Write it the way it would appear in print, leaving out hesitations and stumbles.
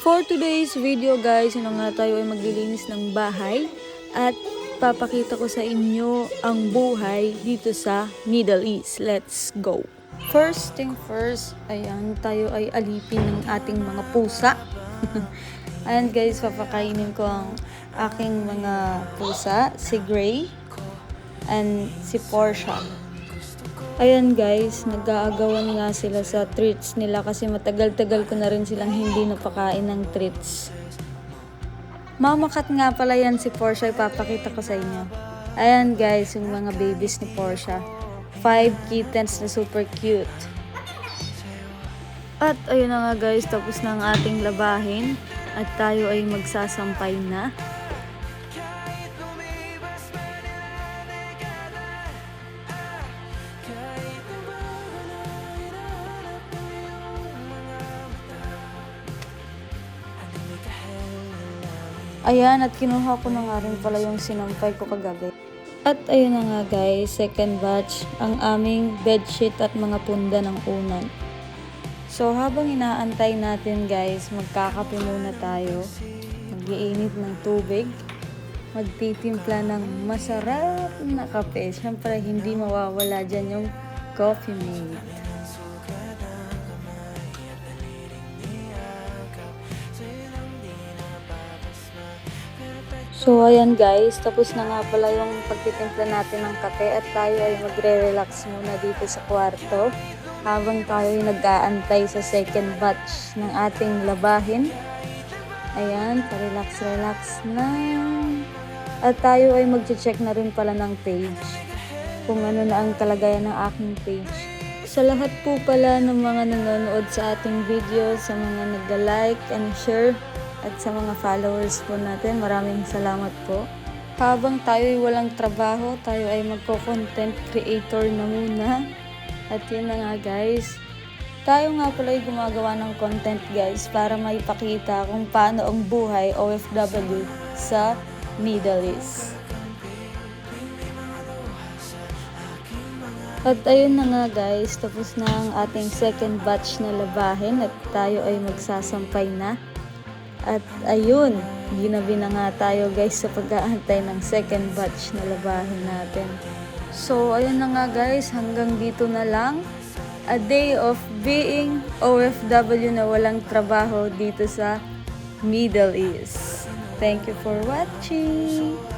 For today's video guys, nga tayo ay maglilinis ng bahay at papakita ko sa inyo ang buhay dito sa Middle East. Let's go! First thing first, ayan, tayo ay alipin ng ating mga pusa. Ayan guys, papakainin ko ang aking mga pusa, si Gray and si Portia. Ayan guys, nag-aagawan nga sila sa treats nila kasi matagal-tagal ko na rin silang hindi napakain ng treats. Mamakat nga pala yan si Portia, ipapakita ko sa inyo. Ayan guys, yung mga babies ni Portia. 5 kittens na super cute. At ayun na nga guys, tapos na ang ating labahin at tayo ay magsasampay na. Ayan, at kinuha ko na nga rin pala yung sinampay ko kagabi. At ayun na nga guys, second batch, ang aming bedsheet at mga punda ng unan. So habang inaantay natin guys, magkakape muna tayo. Mag-iinit ng tubig. Magtitimpla ng masarap na kape. Siyempre, hindi mawawala dyan yung coffee mate. So ayan guys, tapos na nga pala yung pagtitimpla natin ng kape at tayo ay magre-relax muna dito sa kwarto habang tayo ay nag-aantay sa second batch ng ating labahin. Ayan, pa-relax-relax na. At tayo ay mag-check na rin pala ng page kung ano na ang kalagayan ng aking page. Sa lahat po pala ng mga nanonood sa ating video, sa mga nag-like and share, at sa mga followers po natin, maraming salamat po. Habang tayo ay walang trabaho, tayo ay magko-content creator na muna. At yun na nga guys, tayo nga pala ay gumagawa ng content guys para maipakita kung paano ang buhay OFW sa Middle East. At ayun na nga guys, tapos na ang ating second batch na labahin at tayo ay magsasampay na. At ayun, ginabi na nga tayo guys sa pag-aantay ng second batch na labahin natin. So ayun na nga guys, hanggang dito na lang. A day of being OFW na walang trabaho dito sa Middle East. Thank you for watching!